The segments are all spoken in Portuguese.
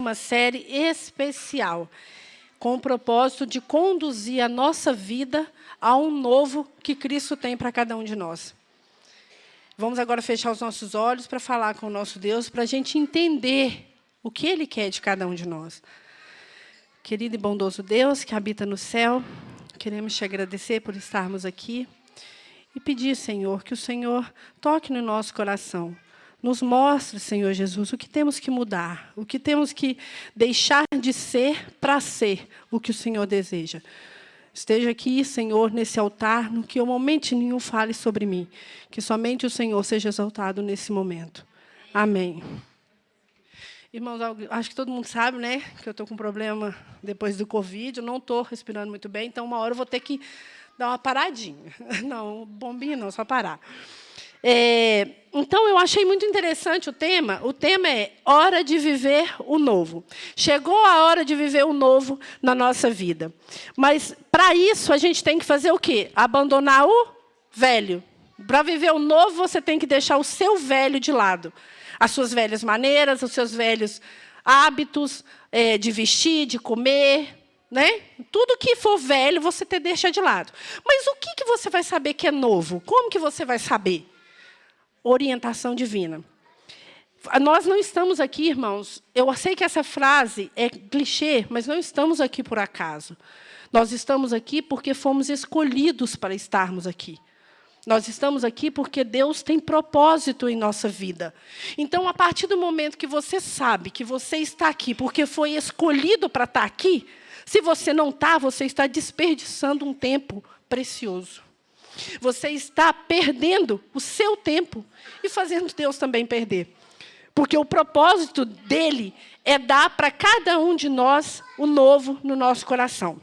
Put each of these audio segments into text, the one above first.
Uma série especial, com o propósito de conduzir a nossa vida a um novo que Cristo tem para cada um de nós. Vamos agora fechar os nossos olhos para falar com o nosso Deus, para a gente entender o que Ele quer de cada um de nós. Querido e bondoso Deus que habita no céu, queremos te agradecer por estarmos aqui e pedir, Senhor, que o Senhor toque no nosso coração. Nos mostre, Senhor Jesus, o que temos que mudar, o que temos que deixar de ser para ser o que o Senhor deseja. Esteja aqui, Senhor, nesse altar, no que eu momento nenhum fale sobre mim. Que somente o Senhor seja exaltado nesse momento. Amém. Irmãos, acho que todo mundo sabe, né, que eu estou com problema depois do Covid, eu não estou respirando muito bem, então uma hora eu vou ter que dar uma paradinha. Não, bombinha não, só parar. Então, eu achei muito interessante o tema. O tema é hora de viver o novo. Chegou a hora de viver o novo na nossa vida. Mas, para isso, a gente tem que fazer o quê? Abandonar o velho. Para viver o novo, você tem que deixar o seu velho de lado. As suas velhas maneiras, os seus velhos hábitos de vestir, de comer, né? Tudo que for velho, você deixa de lado. Mas o que você vai saber que é novo? Como que você vai saber? Orientação divina. Nós não estamos aqui, irmãos, eu sei que essa frase é clichê, mas não estamos aqui por acaso. Nós estamos aqui porque fomos escolhidos para estarmos aqui. Nós estamos aqui porque Deus tem propósito em nossa vida. Então, a partir do momento que você sabe que você está aqui porque foi escolhido para estar aqui, se você não está, você está desperdiçando um tempo precioso. Você está perdendo o seu tempo e fazendo Deus também perder. Porque o propósito dele é dar para cada um de nós o novo no nosso coração.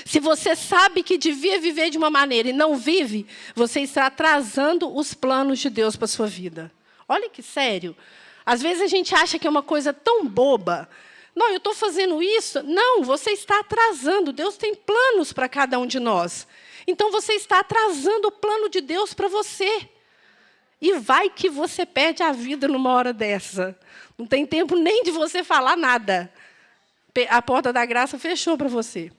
Se você sabe que devia viver de uma maneira e não vive, você está atrasando os planos de Deus para a sua vida. Olha que sério. Às vezes a gente acha que é uma coisa tão boba. Não, eu estou fazendo isso. Não, você está atrasando. Deus tem planos para cada um de nós. Então, você está atrasando o plano de Deus para você. E vai que você perde a vida numa hora dessa. Não tem tempo nem de você falar nada. A porta da graça fechou para você.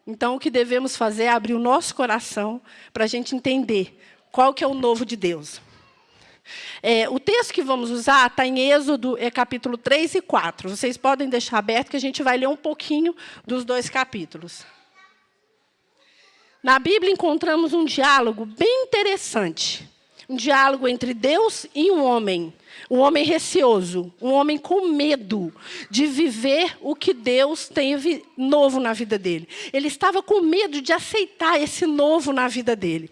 Então, o que devemos fazer é abrir o nosso coração para a gente entender qual que é o novo de Deus. O texto que vamos usar está em Êxodo, capítulo 3 e 4. Vocês podem deixar aberto que a gente vai ler um pouquinho dos dois capítulos. Na Bíblia encontramos um diálogo bem interessante. Um diálogo entre Deus e um homem receoso, um homem com medo de viver o que Deus teve novo na vida dele. Ele estava com medo de aceitar esse novo na vida dele.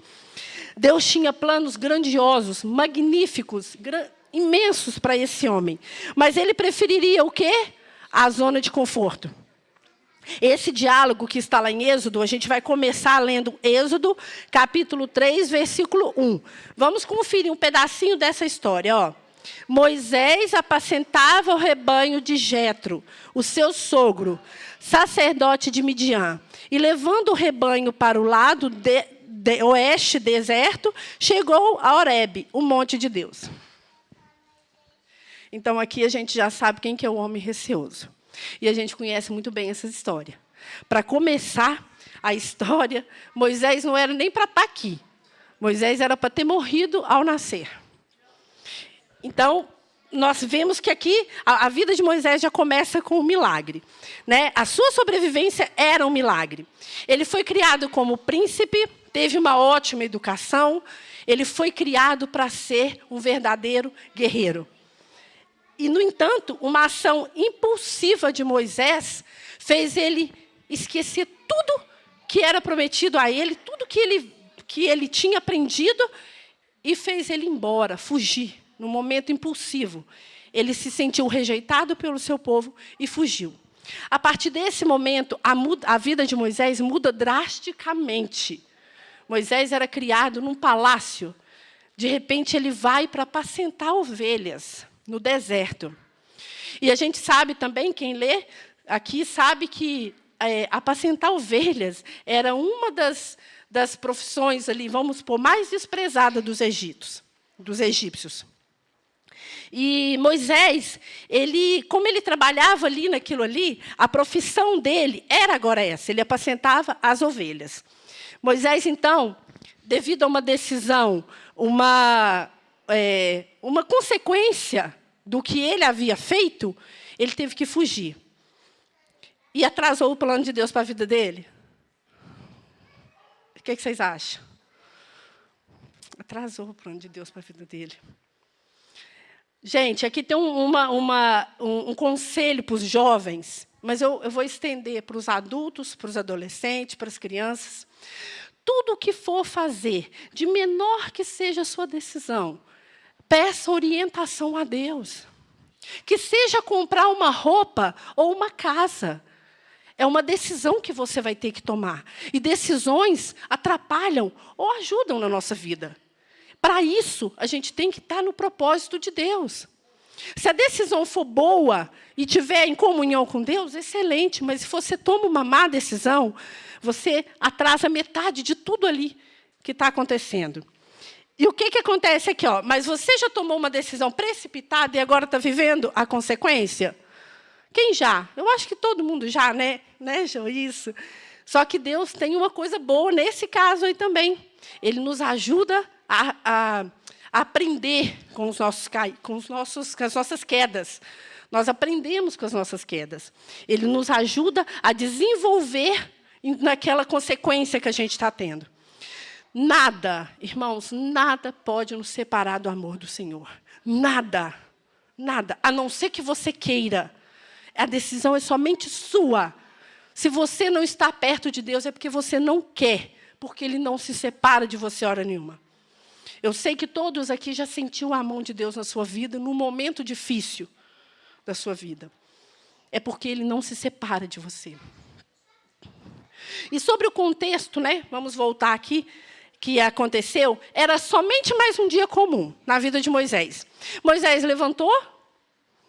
Deus tinha planos grandiosos, magníficos, imensos para esse homem. Mas ele preferiria o quê? A zona de conforto. Esse diálogo que está lá em Êxodo, a gente vai começar lendo Êxodo, capítulo 3, versículo 1. Vamos conferir um pedacinho dessa história. Ó. Moisés apacentava o rebanho de Jetro, o seu sogro, sacerdote de Midian, e levando o rebanho para o lado oeste deserto, chegou a Horebe, o monte de Deus. Então, aqui a gente já sabe quem que é o homem receoso. E a gente conhece muito bem essa história. Para começar a história, Moisés não era nem para estar aqui. Moisés era para ter morrido ao nascer. Então, nós vemos que aqui a vida de Moisés já começa com um milagre. Né? A sua sobrevivência era um milagre. Ele foi criado como príncipe, teve uma ótima educação, ele foi criado para ser um verdadeiro guerreiro. E, no entanto, uma ação impulsiva de Moisés fez ele esquecer tudo que era prometido a ele, tudo que ele tinha aprendido, e fez ele ir embora, fugir, num momento impulsivo. Ele se sentiu rejeitado pelo seu povo e fugiu. A partir desse momento, a vida de Moisés muda drasticamente. Moisés era criado num palácio. De repente, ele vai para apacentar ovelhas no deserto. E a gente sabe também, quem lê aqui, sabe que apacentar ovelhas era uma das profissões ali, vamos supor, mais desprezada dos egípcios. E Moisés, como ele trabalhava ali naquilo ali, a profissão dele era agora essa, ele apacentava as ovelhas. Moisés, então, devido a uma decisão, uma consequência do que ele havia feito, ele teve que fugir. E atrasou o plano de Deus para a vida dele? O que vocês acham? Atrasou o plano de Deus para a vida dele. Gente, aqui tem um conselho para os jovens, mas eu vou estender para os adultos, para os adolescentes, para as crianças. Tudo o que for fazer, de menor que seja a sua decisão, peça orientação a Deus. Que seja comprar uma roupa ou uma casa. É uma decisão que você vai ter que tomar. E decisões atrapalham ou ajudam na nossa vida. Para isso, a gente tem que estar no propósito de Deus. Se a decisão for boa e estiver em comunhão com Deus, excelente. Mas se você toma uma má decisão, você atrasa metade de tudo ali que está acontecendo. E o que acontece aqui? Mas você já tomou uma decisão precipitada e agora está vivendo a consequência? Quem já? Eu acho que todo mundo já, né? João? Isso. Só que Deus tem uma coisa boa nesse caso aí também. Ele nos ajuda a aprender com as nossas quedas. Nós aprendemos com as nossas quedas. Ele nos ajuda a desenvolver naquela consequência que a gente está tendo. Nada, irmãos, nada pode nos separar do amor do Senhor. Nada. Nada. A não ser que você queira. A decisão é somente sua. Se você não está perto de Deus, é porque você não quer. Porque Ele não se separa de você hora nenhuma. Eu sei que todos aqui já sentiram a mão de Deus na sua vida, num momento difícil da sua vida. É porque Ele não se separa de você. E sobre o contexto, vamos voltar aqui, que aconteceu, era somente mais um dia comum na vida de Moisés. Moisés levantou,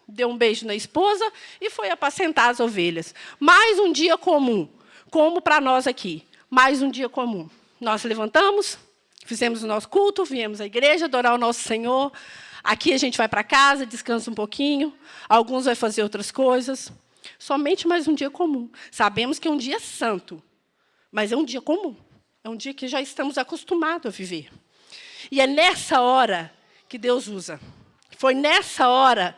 deu um beijo na esposa e foi apacentar as ovelhas. Mais um dia comum, como para nós aqui. Mais um dia comum. Nós levantamos, fizemos o nosso culto, viemos à igreja adorar o nosso Senhor. Aqui a gente vai para casa, descansa um pouquinho. Alguns vão fazer outras coisas. Somente mais um dia comum. Sabemos que é um dia santo, mas é um dia comum. É um dia que já estamos acostumados a viver. E é nessa hora que Deus usa. Foi nessa hora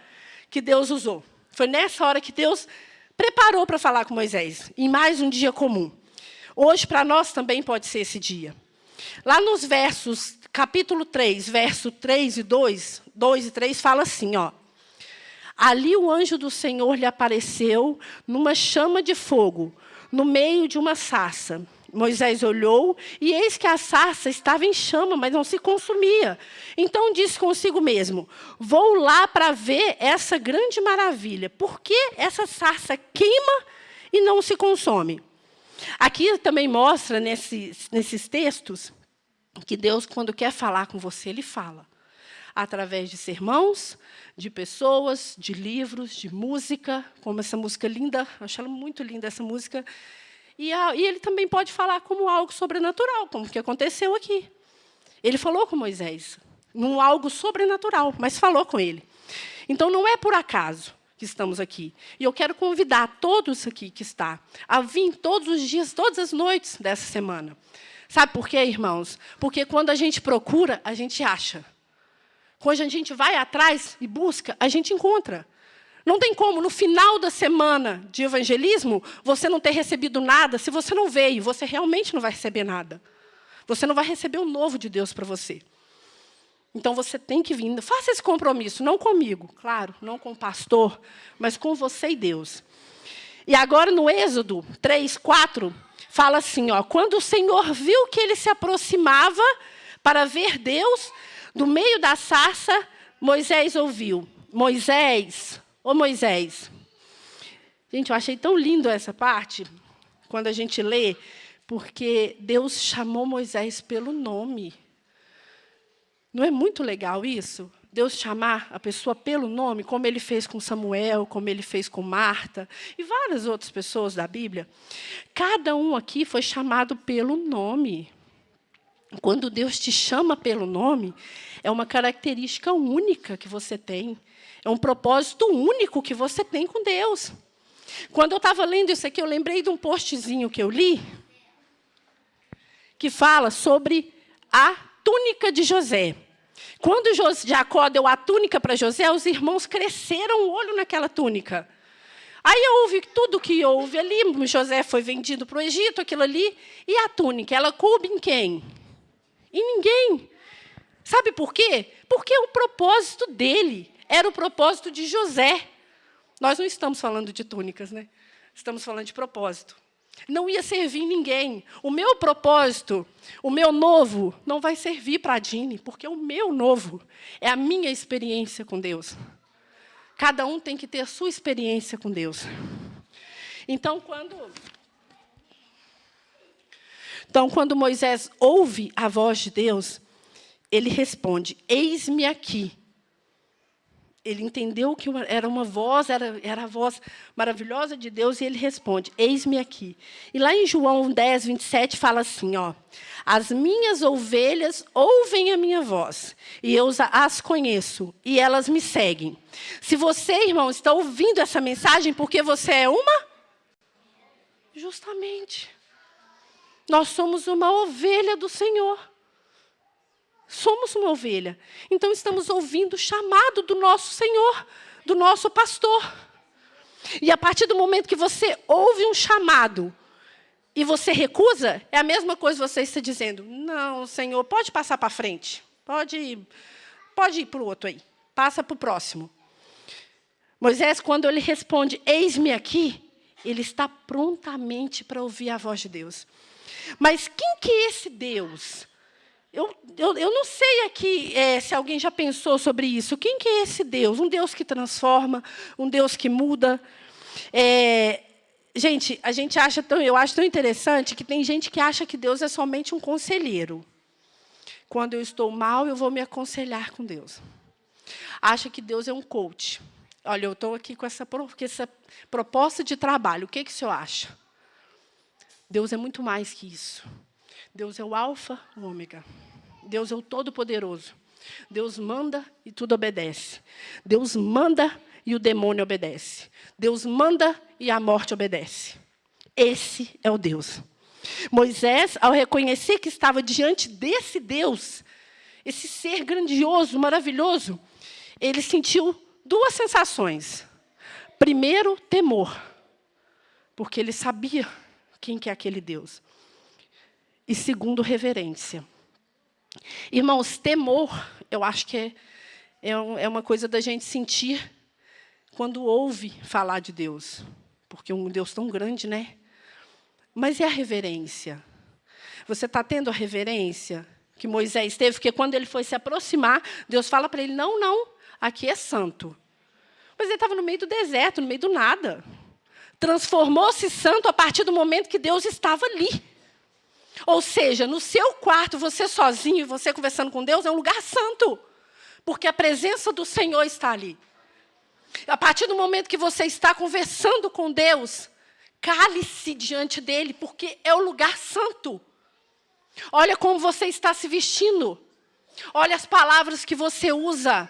que Deus usou. Foi nessa hora que Deus preparou para falar com Moisés. Em mais um dia comum. Hoje, para nós, também pode ser esse dia. Lá nos versos, capítulo 3, verso 3 e 2 e 3, fala assim, Ali o anjo do Senhor lhe apareceu numa chama de fogo, no meio de uma sarça. Moisés olhou, e eis que a sarça estava em chama, mas não se consumia. Então disse consigo mesmo, vou lá para ver essa grande maravilha. Por que essa sarça queima e não se consome? Aqui também mostra, nesses textos, que Deus, quando quer falar com você, Ele fala. Através de sermãos, de pessoas, de livros, de música, como essa música linda, acho ela muito linda, essa música. E Ele também pode falar como algo sobrenatural, como o que aconteceu aqui. Ele falou com Moisés, num algo sobrenatural, mas falou com ele. Então, não é por acaso que estamos aqui. E eu quero convidar todos aqui que estão a vir todos os dias, todas as noites dessa semana. Sabe por quê, irmãos? Porque quando a gente procura, a gente acha. Quando a gente vai atrás e busca, a gente encontra. Não tem como, no final da semana de evangelismo, você não ter recebido nada. Se você não veio, você realmente não vai receber nada. Você não vai receber o novo de Deus para você. Então, você tem que vir. Faça esse compromisso, não comigo, claro, não com o pastor, mas com você e Deus. E agora, no Êxodo 3, 4, fala assim, quando o Senhor viu que ele se aproximava para ver Deus, do meio da sarça, Moisés ouviu. Moisés, ô Moisés. Gente, eu achei tão lindo essa parte, quando a gente lê, porque Deus chamou Moisés pelo nome. Não é muito legal isso? Deus chamar a pessoa pelo nome, como Ele fez com Samuel, como Ele fez com Marta, e várias outras pessoas da Bíblia. Cada um aqui foi chamado pelo nome. Quando Deus te chama pelo nome, é uma característica única que você tem. É um propósito único que você tem com Deus. Quando eu estava lendo isso aqui, eu lembrei de um postzinho que eu li, que fala sobre a túnica de José. Quando Jacó deu a túnica para José, os irmãos cresceram o olho naquela túnica. Aí houve tudo que houve ali, José foi vendido para o Egito, aquilo ali, e a túnica, ela coube em quem? Em ninguém. Sabe por quê? Porque o propósito dele era o propósito de José. Nós não estamos falando de túnicas, né? Estamos falando de propósito. Não ia servir ninguém. O meu propósito, o meu novo, não vai servir para a Dini, porque o meu novo é a minha experiência com Deus. Cada um tem que ter a sua experiência com Deus. Então, quando Moisés ouve a voz de Deus, ele responde, eis-me aqui. Ele entendeu que era uma voz, era a voz maravilhosa de Deus, e ele responde, eis-me aqui. E lá em João 10, 27, fala assim, ó, as minhas ovelhas ouvem a minha voz, e eu as conheço, e elas me seguem. Se você, irmão, está ouvindo essa mensagem, porque você é uma? Justamente. Nós somos uma ovelha do Senhor. Somos uma ovelha. Então, estamos ouvindo o chamado do nosso Senhor, do nosso pastor. E a partir do momento que você ouve um chamado e você recusa, é a mesma coisa que você está dizendo, não, Senhor, pode passar para frente. Pode ir para o outro aí. Passa para o próximo. Moisés, quando ele responde, eis-me aqui, ele está prontamente para ouvir a voz de Deus. Mas quem que é esse Deus? Eu não sei aqui se alguém já pensou sobre isso. Quem que é esse Deus? Um Deus que transforma, um Deus que muda. Gente, eu acho tão interessante que tem gente que acha que Deus é somente um conselheiro. Quando eu estou mal, eu vou me aconselhar com Deus. Acha que Deus é um coach. Olha, eu estou aqui com essa proposta de trabalho. O que o senhor acha? Deus é muito mais que isso. Deus é o alfa, o ômega. Deus é o todo-poderoso. Deus manda e tudo obedece. Deus manda e o demônio obedece. Deus manda e a morte obedece. Esse é o Deus. Moisés, ao reconhecer que estava diante desse Deus, esse ser grandioso, maravilhoso, ele sentiu duas sensações. Primeiro, temor, porque ele sabia quem que é aquele Deus. E segundo, reverência. Irmãos, temor, eu acho que é uma coisa da gente sentir quando ouve falar de Deus. Porque um Deus tão grande, né? Mas e a reverência? Você está tendo a reverência que Moisés teve? Porque quando ele foi se aproximar, Deus fala para ele, não, aqui é santo. Mas ele estava no meio do deserto, no meio do nada. Transformou-se santo a partir do momento que Deus estava ali. Ou seja, no seu quarto, você sozinho, você conversando com Deus, é um lugar santo. Porque a presença do Senhor está ali. A partir do momento que você está conversando com Deus, cale-se diante dele, porque é o lugar santo. Olha como você está se vestindo. Olha as palavras que você usa.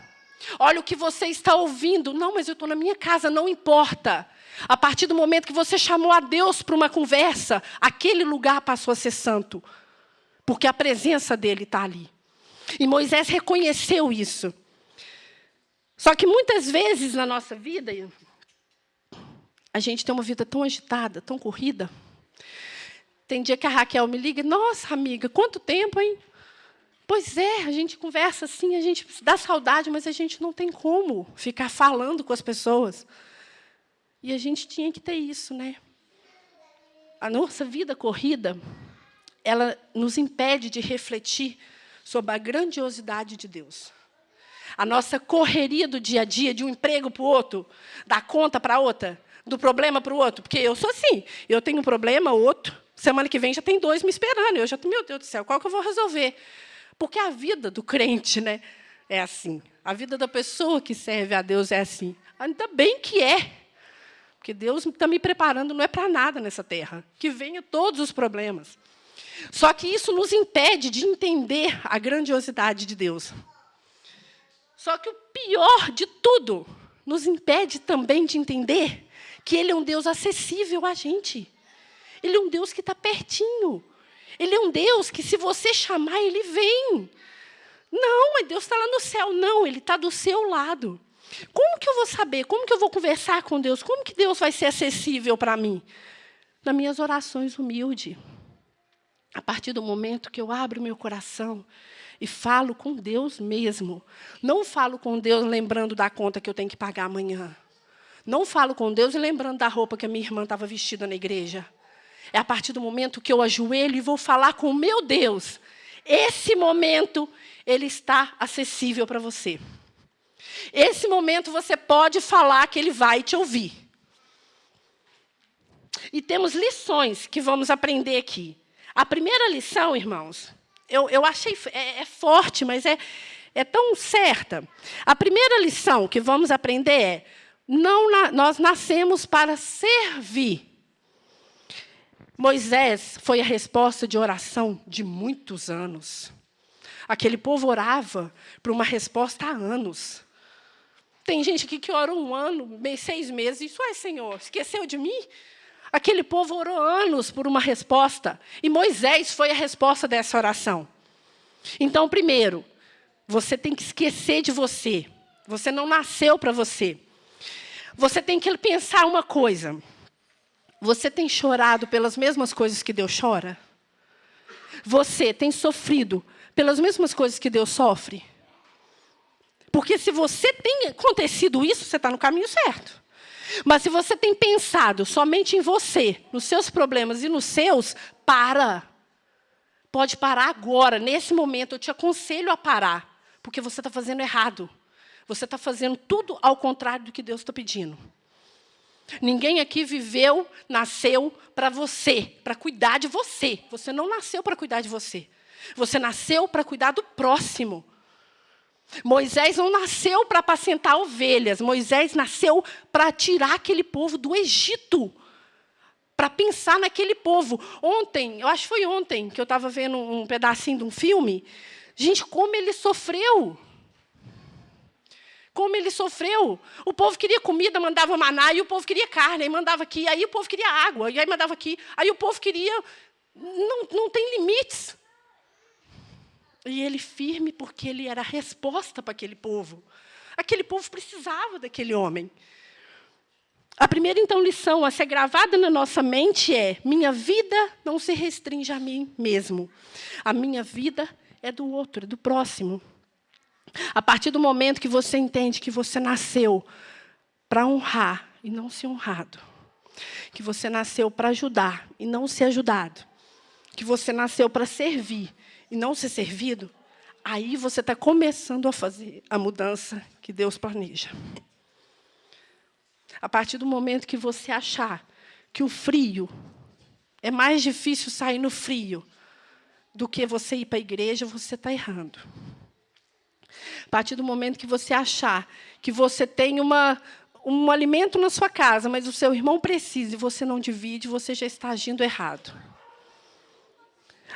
Olha o que você está ouvindo. Não, mas eu estou na minha casa, não importa. A partir do momento que você chamou a Deus para uma conversa, aquele lugar passou a ser santo. Porque a presença dele está ali. E Moisés reconheceu isso. Só que muitas vezes na nossa vida, a gente tem uma vida tão agitada, tão corrida. Tem dia que a Raquel me liga, nossa, amiga, quanto tempo, hein? Pois é, a gente conversa assim, a gente dá saudade, mas a gente não tem como ficar falando com as pessoas. E a gente tinha que ter isso, né? A nossa vida corrida, ela nos impede de refletir sobre a grandiosidade de Deus. A nossa correria do dia a dia, de um emprego para o outro, da conta para outra, do problema para o outro. Porque eu sou assim, eu tenho um problema, outro, semana que vem já tem 2 me esperando. Eu já estou, meu Deus do céu, qual que eu vou resolver? Porque a vida do crente, né, é assim. A vida da pessoa que serve a Deus é assim. Ainda bem que é. Porque Deus está me preparando, não é para nada nessa terra. Que venha todos os problemas. Só que isso nos impede de entender a grandiosidade de Deus. Só que o pior de tudo, nos impede também de entender que Ele é um Deus acessível a gente. Ele é um Deus que está pertinho. Ele é um Deus que, se você chamar, Ele vem. Não, mas Deus está lá no céu. Não, Ele está do seu lado. Como que eu vou saber? Como que eu vou conversar com Deus? Como que Deus vai ser acessível para mim? Nas minhas orações humildes. A partir do momento que eu abro meu coração e falo com Deus mesmo. Não falo com Deus lembrando da conta que eu tenho que pagar amanhã. Não falo com Deus e lembrando da roupa que a minha irmã estava vestida na igreja. É a partir do momento que eu ajoelho e vou falar com o meu Deus. Esse momento, Ele está acessível para você. Esse momento, você pode falar que Ele vai te ouvir. E temos lições que vamos aprender aqui. A primeira lição, irmãos, eu achei forte, mas é tão certa. A primeira lição que vamos aprender é: nós nascemos para servir. Moisés foi a resposta de oração de muitos anos. Aquele povo orava por uma resposta há anos. Tem gente aqui que ora 1 ano, 6 meses. Isso Senhor, esqueceu de mim? Aquele povo orou anos por uma resposta. E Moisés foi a resposta dessa oração. Então, primeiro, você tem que esquecer de você. Você não nasceu para você. Você tem que pensar uma coisa. Você tem chorado pelas mesmas coisas que Deus chora? Você tem sofrido pelas mesmas coisas que Deus sofre? Porque se você tem acontecido isso, você está no caminho certo. Mas se você tem pensado somente em você, nos seus problemas e nos seus, para. Pode parar agora, nesse momento. Eu te aconselho a parar, porque você está fazendo errado. Você está fazendo tudo ao contrário do que Deus está pedindo. Ninguém aqui viveu, nasceu para você, para cuidar de você. Você não nasceu para cuidar de você. Você nasceu para cuidar do próximo. Moisés não nasceu para apacentar ovelhas. Moisés nasceu para tirar aquele povo do Egito. Para pensar naquele povo. Ontem, eu acho que foi ontem, que eu estava vendo um pedacinho de um filme. Gente, como ele sofreu. Como ele sofreu. O povo queria comida, mandava maná, e o povo queria carne, aí mandava aqui, aí o povo queria água, e aí mandava aqui, aí o povo queria... Não tem limites. E ele firme, porque ele era a resposta para aquele povo. Aquele povo precisava daquele homem. A primeira, então, lição a ser gravada na nossa mente é: minha vida não se restringe a mim mesmo. A minha vida é do outro, é do próximo. A partir do momento que você entende que você nasceu para honrar e não ser honrado, que você nasceu para ajudar e não ser ajudado, que você nasceu para servir e não ser servido, aí você está começando a fazer a mudança que Deus planeja. A partir do momento que você achar que o frio, é mais difícil sair no frio do que você ir para a igreja, você está errando. A partir do momento que você achar que você tem um alimento na sua casa, mas o seu irmão precisa e você não divide, você já está agindo errado.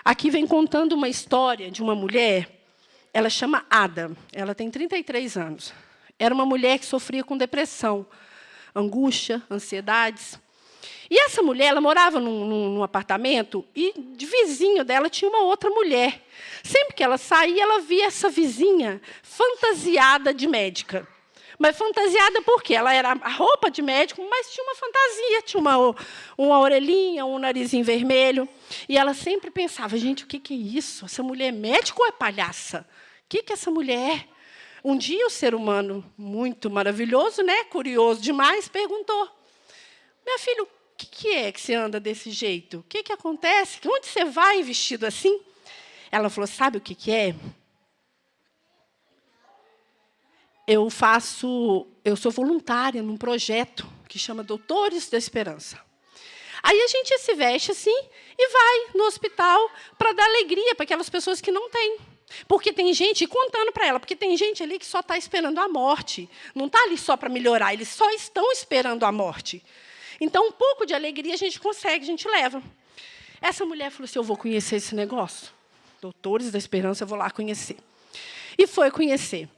Aqui vem contando uma história de uma mulher, ela chama Ada, ela tem 33 anos. Era uma mulher que sofria com depressão, angústia, ansiedades. E essa mulher, ela morava num apartamento e de vizinho dela tinha uma outra mulher. Sempre que ela saía, ela via essa vizinha fantasiada de médica. Mas fantasiada por quê? Ela era a roupa de médico, mas tinha uma fantasia, tinha uma orelhinha, um narizinho vermelho. E ela sempre pensava: gente, o que é isso? Essa mulher é médica ou é palhaça? O que essa mulher é? Um dia o ser humano, muito maravilhoso, né, curioso demais, perguntou: minha filha, o que é que você anda desse jeito? O que acontece? Onde você vai vestido assim? Ela falou: sabe o que é? Eu sou voluntária num projeto que chama Doutores da Esperança. Aí a gente se veste assim e vai no hospital para dar alegria para aquelas pessoas que não têm. Porque tem gente, contando para ela, porque tem gente ali que só está esperando a morte. Não está ali só para melhorar, eles só estão esperando a morte. Então, um pouco de alegria a gente consegue, a gente leva. Essa mulher falou assim, eu vou conhecer esse negócio. Doutores da Esperança, eu vou lá conhecer. E foi conhecer.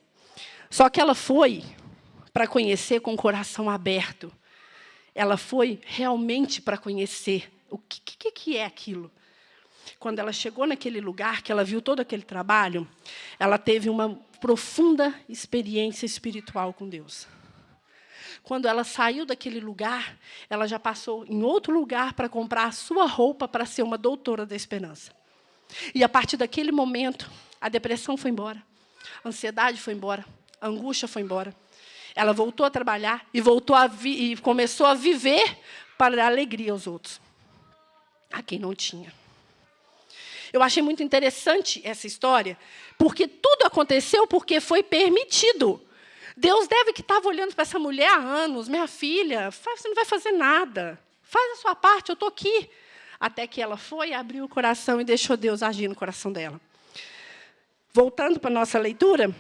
Só que ela foi para conhecer com o coração aberto. Ela foi realmente para conhecer o que é aquilo. Quando ela chegou naquele lugar, que ela viu todo aquele trabalho, ela teve uma profunda experiência espiritual com Deus. Quando ela saiu daquele lugar, ela já passou em outro lugar para comprar a sua roupa para ser uma doutora da Esperança. E, a partir daquele momento, a depressão foi embora, a ansiedade foi embora, a angústia foi embora. Ela voltou a trabalhar e, e começou a viver para dar alegria aos outros, a quem não tinha. Eu achei muito interessante essa história, porque tudo aconteceu porque foi permitido. Deus deve que estava olhando para essa mulher há anos. Minha filha, você não vai fazer nada. Faz a sua parte, eu estou aqui. Até que ela foi, abriu o coração e deixou Deus agir no coração dela. Voltando para a nossa leitura,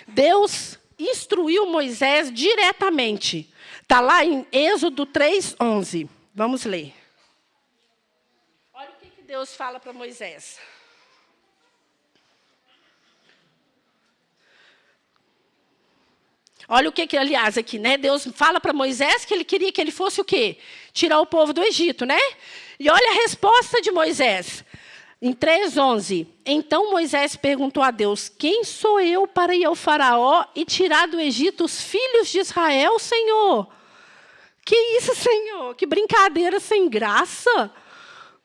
Deus instruiu Moisés diretamente. Está lá em Êxodo 3:11. Vamos ler. Olha o que Deus fala para Moisés. Olha o que aliás, aqui, né? Deus fala para Moisés que ele queria que ele fosse o quê? Tirar o povo do Egito, né? E olha a resposta de Moisés. Em 3:11. Então Moisés perguntou a Deus, quem sou eu para ir ao faraó e tirar do Egito os filhos de Israel, Senhor? Que isso, Senhor? Que brincadeira sem graça.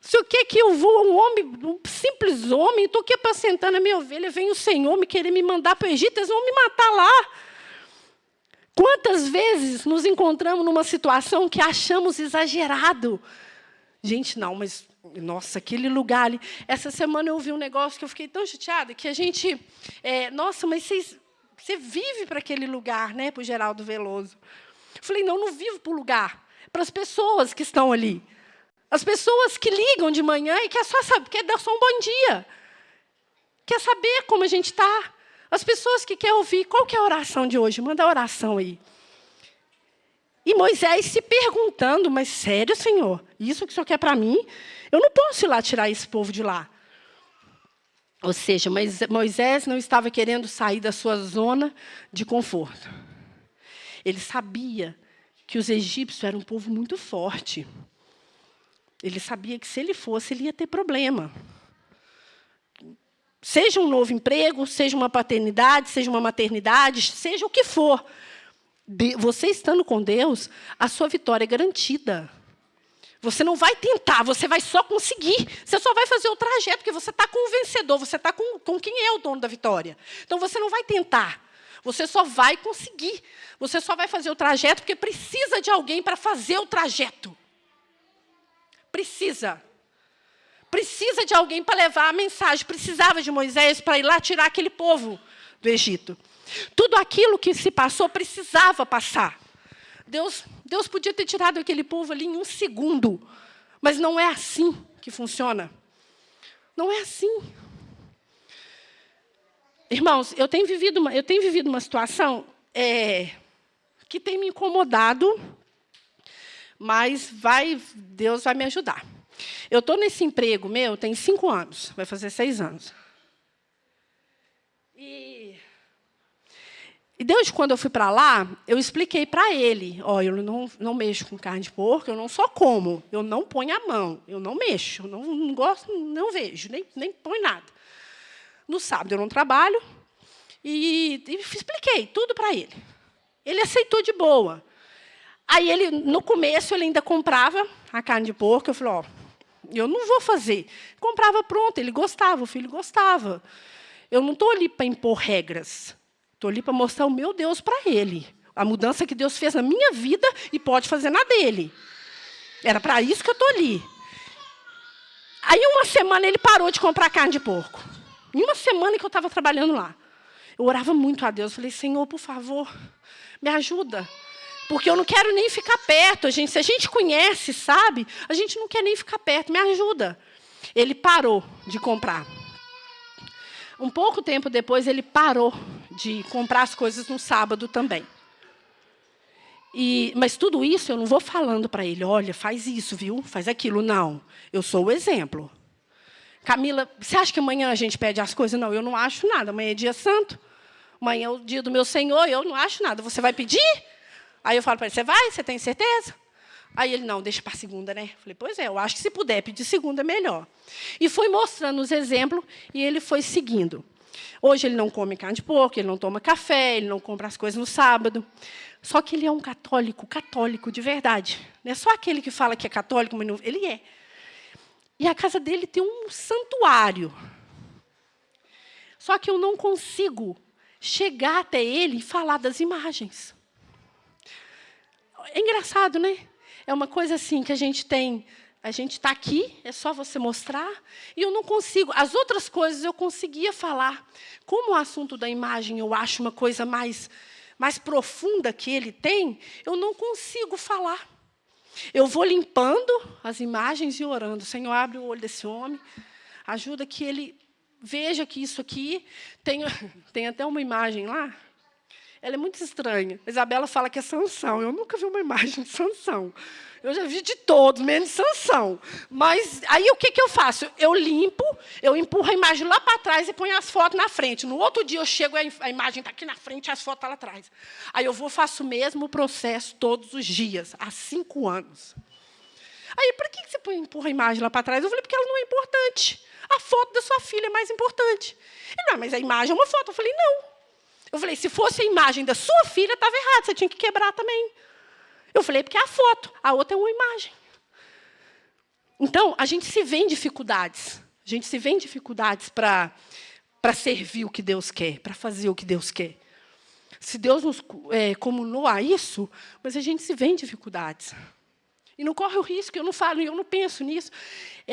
Se o que eu vou, um simples homem, estou aqui apacentando a minha ovelha, vem o Senhor me querer me mandar para o Egito, eles vão me matar lá. Quantas vezes nos encontramos numa situação que achamos exagerado? Gente, não, mas, nossa, aquele lugar ali. Essa semana eu ouvi um negócio que eu fiquei tão chateada, que a gente... nossa, mas você vive para aquele lugar, né, para o Geraldo Veloso. Eu falei, não vivo para o lugar, para as pessoas que estão ali. As pessoas que ligam de manhã e quer dar só um bom dia. Quer saber como a gente está. As pessoas que querem ouvir, qual que é a oração de hoje? Manda a oração aí. E Moisés se perguntando, mas sério, Senhor? Isso que o Senhor quer para mim? Eu não posso ir lá tirar esse povo de lá. Ou seja, Moisés não estava querendo sair da sua zona de conforto. Ele sabia que os egípcios eram um povo muito forte. Ele sabia que, se ele fosse, ele ia ter problema. Seja um novo emprego, seja uma paternidade, seja uma maternidade, seja o que for. Você estando com Deus, a sua vitória é garantida. Você não vai tentar, você vai só conseguir. Você só vai fazer o trajeto, porque você está com o vencedor, você está com quem é o dono da vitória. Então, você não vai tentar, você só vai conseguir. Você só vai fazer o trajeto, porque precisa de alguém para fazer o trajeto. Precisa de alguém para levar a mensagem. Precisava de Moisés para ir lá tirar aquele povo do Egito. Tudo aquilo que se passou precisava passar. Deus podia ter tirado aquele povo ali em 1 segundo. Mas não é assim que funciona. Não é assim. Irmãos, eu tenho vivido uma situação que tem me incomodado, mas Deus vai me ajudar. Eu estou nesse emprego meu, tem 5 anos, vai fazer 6 anos. E desde quando eu fui para lá, eu expliquei para ele, eu não mexo com carne de porco, eu não só como, eu não ponho a mão, eu não mexo, eu não gosto, não vejo, nem ponho nada. No sábado eu não trabalho, e expliquei tudo para ele. Ele aceitou de boa. Aí, no começo, ele ainda comprava a carne de porco. Eu falei, eu não vou fazer. Comprava pronto, ele gostava, o filho gostava. Eu não estou ali para impor regras. Estou ali para mostrar o meu Deus para ele. A mudança que Deus fez na minha vida e pode fazer na dele. Era para isso que eu estou ali. Aí, uma semana, ele parou de comprar carne de porco. Em uma semana que eu estava trabalhando lá. Eu orava muito a Deus. Falei, Senhor, por favor, me ajuda. Porque eu não quero nem ficar perto. Se a gente conhece, sabe? A gente não quer nem ficar perto. Me ajuda. Ele parou de comprar. Um pouco tempo depois, ele parou de comprar as coisas no sábado também. Mas tudo isso eu não vou falando para ele, olha, faz isso, viu? Faz aquilo. Não, eu sou o exemplo. Camila, você acha que amanhã a gente pede as coisas? Não, eu não acho nada. Amanhã é dia santo. Amanhã é o dia do meu Senhor, eu não acho nada. Você vai pedir? Aí eu falo para ele, você vai? Você tem certeza? Aí ele, não, deixa para segunda, né? Falei, pois é, eu acho que se puder pedir segunda, é melhor. E fui mostrando os exemplos e ele foi seguindo. Hoje ele não come carne de porco, ele não toma café, ele não compra as coisas no sábado. Só que ele é um católico de verdade. Não é só aquele que fala que é católico, mas não, ele é. E a casa dele tem um santuário. Só que eu não consigo chegar até ele e falar das imagens. É engraçado, né? É uma coisa assim que a gente está aqui, é só você mostrar, e eu não consigo. As outras coisas eu conseguia falar. Como o assunto da imagem eu acho uma coisa mais profunda que ele tem, eu não consigo falar. Eu vou limpando as imagens e orando. Senhor, abre o olho desse homem, ajuda que ele veja que isso aqui... Tem até uma imagem lá, ela é muito estranha. A Isabela fala que é Sansão. Eu nunca vi uma imagem de Sansão. Eu já vi de todos, menos Sansão. Mas aí o que eu faço? Eu limpo, eu empurro a imagem lá para trás e ponho as fotos na frente. No outro dia eu chego, a imagem está aqui na frente e as fotos estão lá atrás. Aí eu faço o mesmo processo todos os dias, há 5 anos. Aí, por que você empurra a imagem lá para trás? Eu falei, porque ela não é importante. A foto da sua filha é mais importante. Ele, não, mas a imagem é uma foto. Eu falei, não. Eu falei, se fosse a imagem da sua filha, estava errado, você tinha que quebrar também. Eu falei, porque é a foto, a outra é uma imagem. Então, a gente se vê em dificuldades. A gente se vê em dificuldades para servir o que Deus quer, para fazer o que Deus quer. Se Deus nos comunou a isso, mas a gente se vê em dificuldades. E não corre o risco, eu não falo, eu não penso nisso.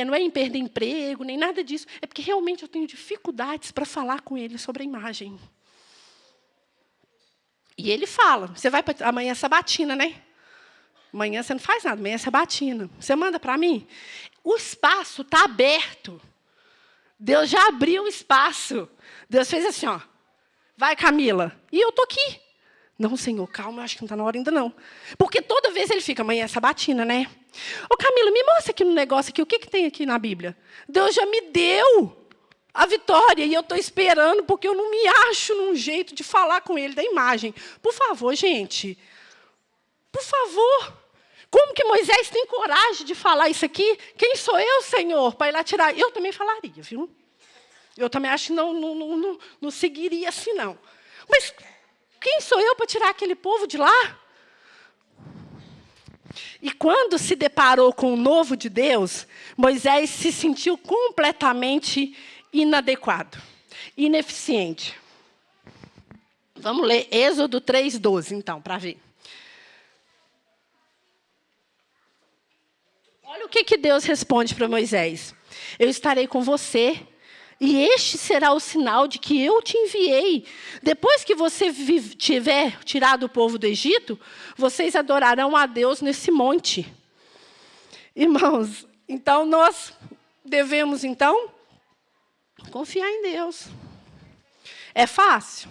Não é em perder emprego, nem nada disso. É porque realmente eu tenho dificuldades para falar com ele sobre a imagem. E ele fala, você vai para amanhã é sabatina, né? Amanhã você não faz nada, amanhã é sabatina. Você manda para mim? O espaço está aberto. Deus já abriu o espaço. Deus fez assim, ó. Vai, Camila. E eu estou aqui. Não, Senhor, calma, acho que não está na hora ainda, não. Porque toda vez ele fica, amanhã é sabatina, né? Ô, Camila, me mostra aqui no negócio, aqui, o que tem aqui na Bíblia? Deus já me deu a vitória, e eu estou esperando, porque eu não me acho num jeito de falar com ele da imagem. Por favor, gente. Por favor. Como que Moisés tem coragem de falar isso aqui? Quem sou eu, Senhor, para ir lá tirar? Eu também falaria, viu? Eu também acho que não seguiria assim, não. Mas quem sou eu para tirar aquele povo de lá? E quando se deparou com o novo de Deus, Moisés se sentiu completamente inadequado, ineficiente. Vamos ler Êxodo 3:12, então, para ver. Olha o que Deus responde para Moisés. Eu estarei com você, e este será o sinal de que eu te enviei. Depois que você tiver tirado o povo do Egito, vocês adorarão a Deus nesse monte. Irmãos, então nós devemos, então, confiar em Deus. É fácil?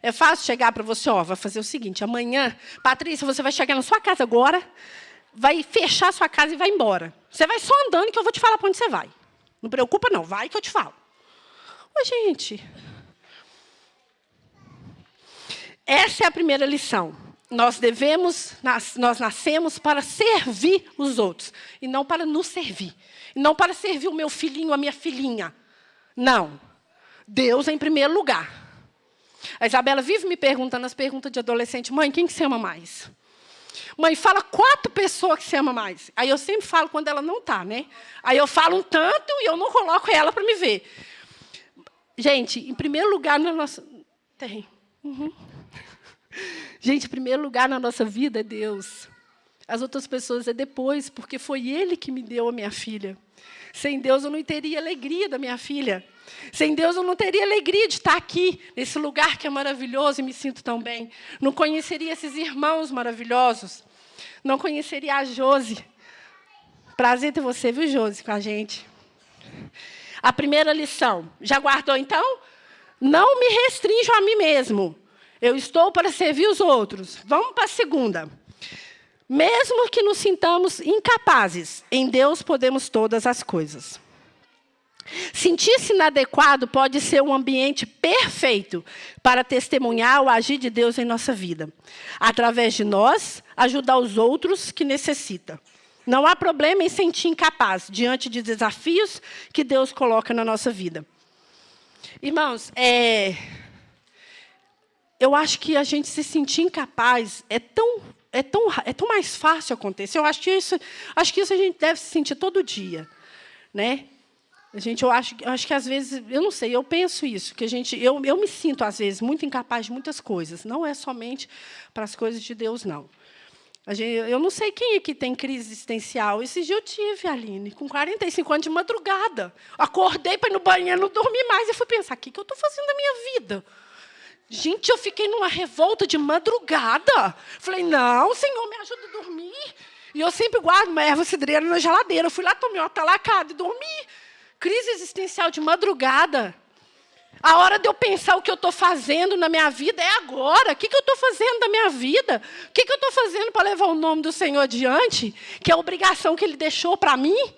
É fácil chegar para você, ó, vai fazer o seguinte, amanhã, Patrícia, você vai chegar na sua casa agora, vai fechar a sua casa e vai embora. Você vai só andando que eu vou te falar para onde você vai. Não preocupa, não, vai que eu te falo. Ô, gente, essa é a primeira lição. Nós nascemos para servir os outros, e não para nos servir. E não para servir o meu filhinho, a minha filhinha. Não. Deus é em primeiro lugar. A Isabela vive me perguntando as perguntas de adolescente. Mãe, quem que você ama mais? Mãe, fala 4 pessoas que você ama mais. Aí eu sempre falo quando ela não está, né? Aí eu falo um tanto e eu não coloco ela para me ver. Gente, em primeiro lugar na nossa... Tem. Uhum. Gente, em primeiro lugar na nossa vida é Deus. As outras pessoas é depois, porque foi Ele que me deu a minha filha. Sem Deus eu não teria alegria da minha filha. Sem Deus eu não teria alegria de estar aqui, nesse lugar que é maravilhoso e me sinto tão bem. Não conheceria esses irmãos maravilhosos. Não conheceria a Josi. Prazer ter você, viu, Josi, com a gente. A primeira lição. Já guardou, então? Não me restrinjo a mim mesmo. Eu estou para servir os outros. Vamos para a segunda. Mesmo que nos sintamos incapazes, em Deus podemos todas as coisas. Sentir-se inadequado pode ser um ambiente perfeito para testemunhar o agir de Deus em nossa vida. Através de nós, ajudar os outros que necessitam. Não há problema em sentir incapaz diante de desafios que Deus coloca na nossa vida. Irmãos, eu acho que a gente se sentir incapaz é tão mais fácil acontecer. Eu acho que isso a gente deve se sentir todo dia, né? Eu acho que às vezes, eu não sei, eu penso isso, que eu me sinto às vezes muito incapaz de muitas coisas. Não é somente para as coisas de Deus, não. Eu não sei quem aqui tem crise existencial. Esse dia eu tive, Aline, com 45 anos de madrugada. Acordei para ir no banheiro, não dormi mais. E fui pensar, o que eu estou fazendo da minha vida? Gente, eu fiquei numa revolta de madrugada. Falei, não, Senhor, me ajuda a dormir. E eu sempre guardo uma erva cidreira na geladeira. Eu fui lá, tomei uma talacada e dormi. Crise existencial de madrugada. A hora de eu pensar o que eu estou fazendo na minha vida é agora. O que eu estou fazendo da minha vida? O que eu estou fazendo para levar o nome do Senhor adiante? Que é a obrigação que Ele deixou para mim.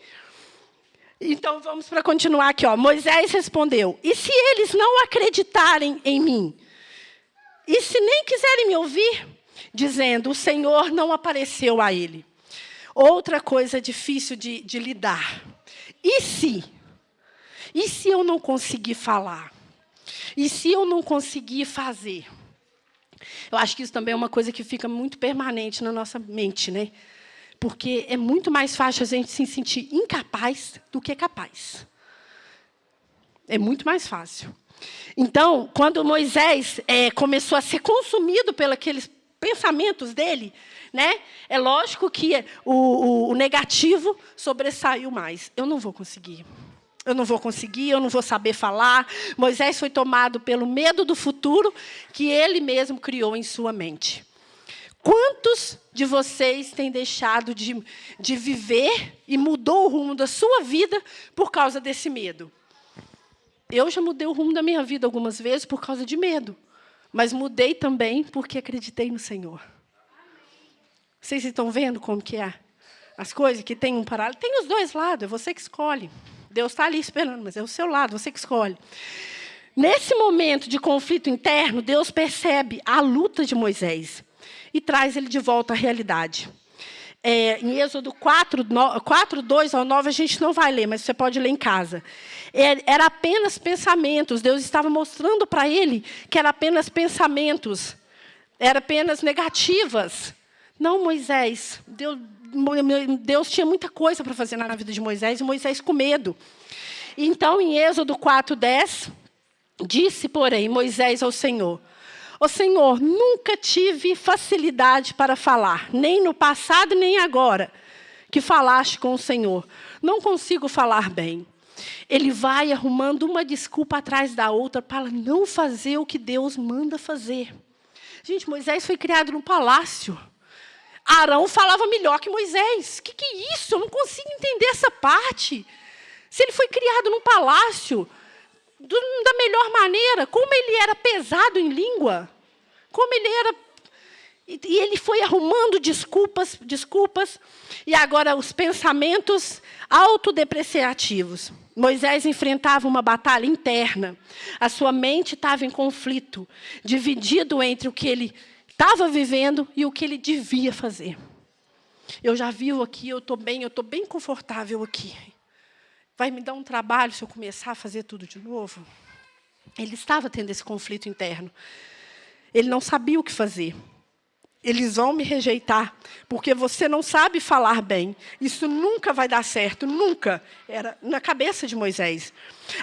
Então, vamos para continuar aqui. Moisés respondeu, e se eles não acreditarem em mim? E se nem quiserem me ouvir? Dizendo, o Senhor não apareceu a ele. Outra coisa difícil de lidar. E se? E se eu não conseguir falar? E se eu não conseguir fazer? Eu acho que isso também é uma coisa que fica muito permanente na nossa mente, né? Porque é muito mais fácil a gente se sentir incapaz do que capaz. É muito mais fácil. Então, quando Moisés começou a ser consumido pelos aqueles pensamentos dele, né? É lógico que o negativo sobressaiu mais. Eu não vou conseguir. Eu não vou conseguir, eu não vou saber falar. Moisés foi tomado pelo medo do futuro que ele mesmo criou em sua mente. Quantos de vocês têm deixado de viver e mudou o rumo da sua vida por causa desse medo? Eu já mudei o rumo da minha vida algumas vezes por causa de medo. Mas mudei também porque acreditei no Senhor. Vocês estão vendo como que é? As coisas que tem um paralelo. Tem os dois lados, é você que escolhe. Deus está ali esperando, mas é o seu lado, você que escolhe. Nesse momento de conflito interno, Deus percebe a luta de Moisés e traz ele de volta à realidade. Em Êxodo 4, 2 ao 9, a gente não vai ler, mas você pode ler em casa. Era apenas pensamentos. Deus estava mostrando para ele que era apenas pensamentos. Era apenas negativas. Não, Moisés. Deus tinha muita coisa para fazer na vida de Moisés, e Moisés com medo. Então, em Êxodo 4:10, disse, porém, Moisés ao Senhor, ó Senhor, nunca tive facilidade para falar, nem no passado, nem agora, que falaste com o Senhor. Não consigo falar bem. Ele vai arrumando uma desculpa atrás da outra para não fazer o que Deus manda fazer. Gente, Moisés foi criado no palácio. Arão falava melhor que Moisés. O que é isso? Eu não consigo entender essa parte. Se ele foi criado num palácio, da melhor maneira, como ele era pesado em língua, como ele era... E ele foi arrumando desculpas, e agora os pensamentos autodepreciativos. Moisés enfrentava uma batalha interna. A sua mente estava em conflito, dividido entre o que ele estava vivendo e o que ele devia fazer. Eu já vivo aqui, eu estou bem confortável aqui. Vai me dar um trabalho se eu começar a fazer tudo de novo? Ele estava tendo esse conflito interno. Ele não sabia o que fazer. Eles vão me rejeitar, porque você não sabe falar bem. Isso nunca vai dar certo, nunca. Era na cabeça de Moisés.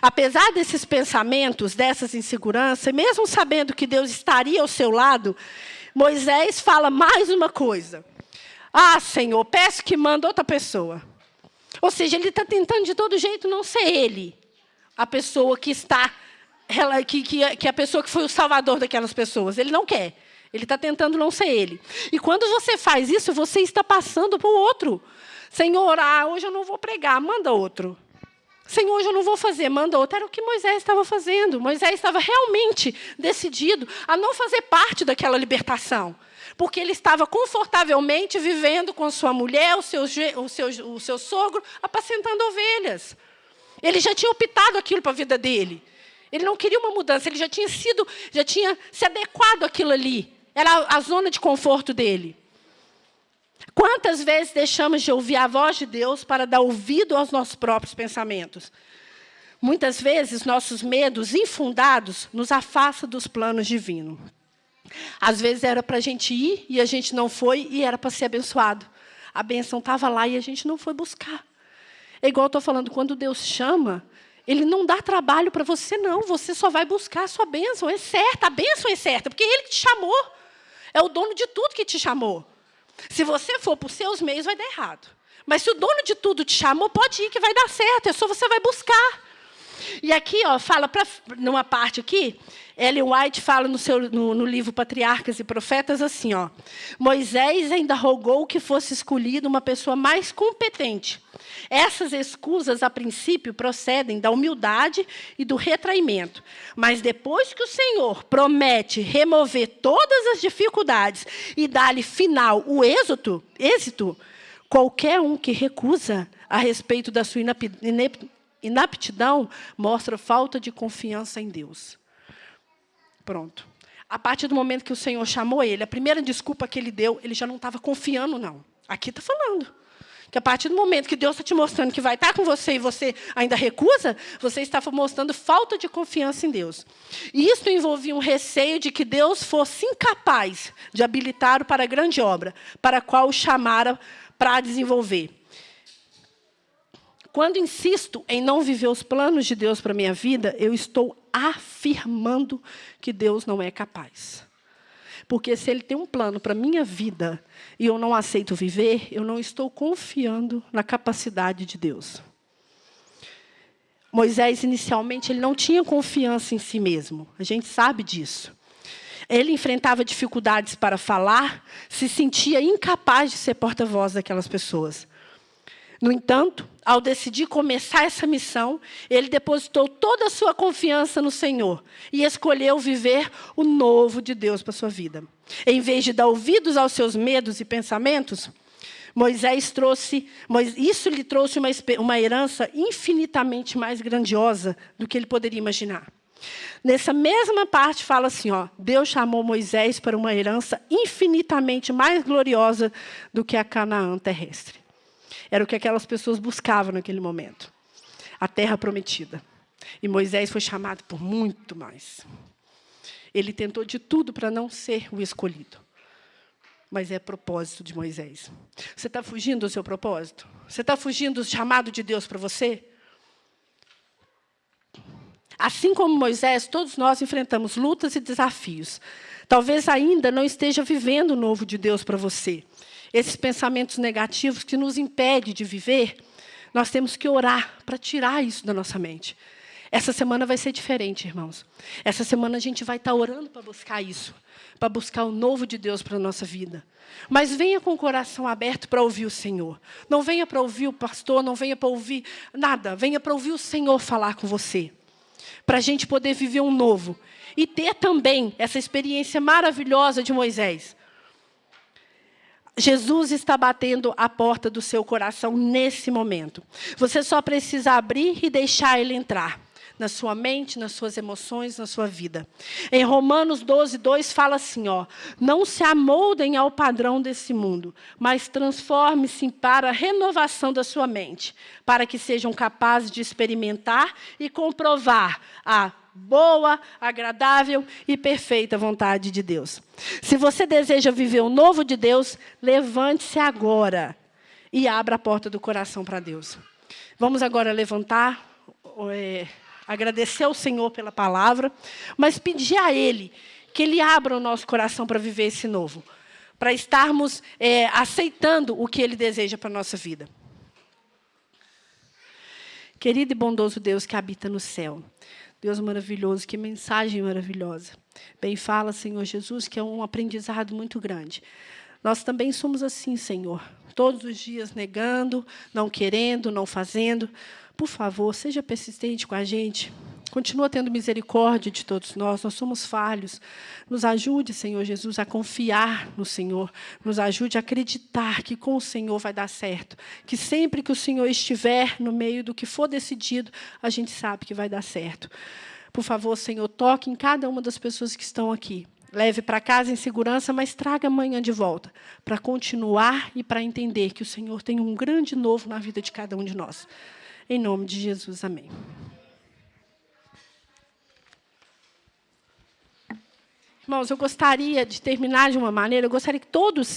Apesar desses pensamentos, dessas inseguranças, mesmo sabendo que Deus estaria ao seu lado, Moisés fala mais uma coisa. Ah, Senhor, peço que manda outra pessoa. Ou seja, ele está tentando de todo jeito não ser ele, a pessoa que está, que a pessoa que foi o salvador daquelas pessoas. Ele não quer. Ele está tentando não ser ele. E quando você faz isso, você está passando para o outro. Senhor, hoje eu não vou pregar, manda outro. Senhor, hoje eu não vou fazer, manda outro. Era o que Moisés estava fazendo. Moisés estava realmente decidido a não fazer parte daquela libertação. Porque ele estava confortavelmente vivendo com sua mulher, o seu sogro, apacentando ovelhas. Ele já tinha optado aquilo para a vida dele. Ele não queria uma mudança, ele já tinha se adequado àquilo ali. Era a zona de conforto dele. Quantas vezes deixamos de ouvir a voz de Deus para dar ouvido aos nossos próprios pensamentos? Muitas vezes, nossos medos infundados nos afastam dos planos divinos. Às vezes era para a gente ir e a gente não foi e era para ser abençoado. A bênção estava lá e a gente não foi buscar. É igual eu estou falando, quando Deus chama, Ele não dá trabalho para você, não. Você só vai buscar a sua bênção. É certa, a bênção é certa, porque Ele que te chamou. É o dono de tudo que te chamou. Se você for por seus meios, vai dar errado. Mas se o dono de tudo te chamou, pode ir que vai dar certo. É só você vai buscar. E aqui, fala, numa parte aqui, Ellen White fala no livro Patriarcas e Profetas assim, Moisés ainda rogou que fosse escolhida uma pessoa mais competente. Essas escusas, a princípio, procedem da humildade e do retraimento. Mas depois que o Senhor promete remover todas as dificuldades e dar-lhe final o êxito, qualquer um que recusa a respeito da sua inaptidão mostra falta de confiança em Deus. Pronto. A partir do momento que o Senhor chamou ele, a primeira desculpa que ele deu, ele já não estava confiando, não. Aqui está falando. Que a partir do momento que Deus está te mostrando que vai estar com você e você ainda recusa, você está mostrando falta de confiança em Deus. E isso envolvia um receio de que Deus fosse incapaz de habilitar-o para a grande obra, para a qual o chamara para desenvolver. Quando insisto em não viver os planos de Deus para a minha vida, eu estou afirmando que Deus não é capaz. Porque se Ele tem um plano para a minha vida e eu não aceito viver, eu não estou confiando na capacidade de Deus. Moisés, inicialmente, ele não tinha confiança em si mesmo. A gente sabe disso. Ele enfrentava dificuldades para falar, se sentia incapaz de ser porta-voz daquelas pessoas. No entanto, ao decidir começar essa missão, ele depositou toda a sua confiança no Senhor e escolheu viver o novo de Deus para a sua vida. Em vez de dar ouvidos aos seus medos e pensamentos, isso lhe trouxe uma herança infinitamente mais grandiosa do que ele poderia imaginar. Nessa mesma parte fala assim, Deus chamou Moisés para uma herança infinitamente mais gloriosa do que a Canaã terrestre. Era o que aquelas pessoas buscavam naquele momento. A terra prometida. E Moisés foi chamado por muito mais. Ele tentou de tudo para não ser o escolhido. Mas é propósito de Moisés. Você está fugindo do seu propósito? Você está fugindo do chamado de Deus para você? Assim como Moisés, todos nós enfrentamos lutas e desafios. Talvez ainda não esteja vivendo o novo de Deus para você. Esses pensamentos negativos que nos impedem de viver, nós temos que orar para tirar isso da nossa mente. Essa semana vai ser diferente, irmãos. Essa semana a gente vai estar orando para buscar isso, para buscar o novo de Deus para a nossa vida. Mas venha com o coração aberto para ouvir o Senhor. Não venha para ouvir o pastor, não venha para ouvir nada. Venha para ouvir o Senhor falar com você. Para a gente poder viver um novo. E ter também essa experiência maravilhosa de Moisés. Jesus está batendo a porta do seu coração nesse momento. Você só precisa abrir e deixar Ele entrar. Na sua mente, nas suas emoções, na sua vida. Em Romanos 12:2 fala assim, não se amoldem ao padrão desse mundo, mas transforme-se para a renovação da sua mente, para que sejam capazes de experimentar e comprovar a boa, agradável e perfeita vontade de Deus. Se você deseja viver o novo de Deus, levante-se agora e abra a porta do coração para Deus. Vamos agora levantar, agradecer ao Senhor pela palavra, mas pedir a Ele que Ele abra o nosso coração para viver esse novo, para estarmos aceitando o que Ele deseja para a nossa vida. Querido e bondoso Deus que habita no céu, Deus maravilhoso, que mensagem maravilhosa. Bem fala, Senhor Jesus, que é um aprendizado muito grande. Nós também somos assim, Senhor. Todos os dias negando, não querendo, não fazendo. Por favor, seja persistente com a gente. Continua tendo misericórdia de todos nós. Nós somos falhos. Nos ajude, Senhor Jesus, a confiar no Senhor. Nos ajude a acreditar que com o Senhor vai dar certo. Que sempre que o Senhor estiver no meio do que for decidido, a gente sabe que vai dar certo. Por favor, Senhor, toque em cada uma das pessoas que estão aqui. Leve para casa em segurança, mas traga amanhã de volta, para continuar e para entender que o Senhor tem um grande novo na vida de cada um de nós. Em nome de Jesus, amém. Irmãos, eu gostaria de terminar de uma maneira, eu gostaria que todos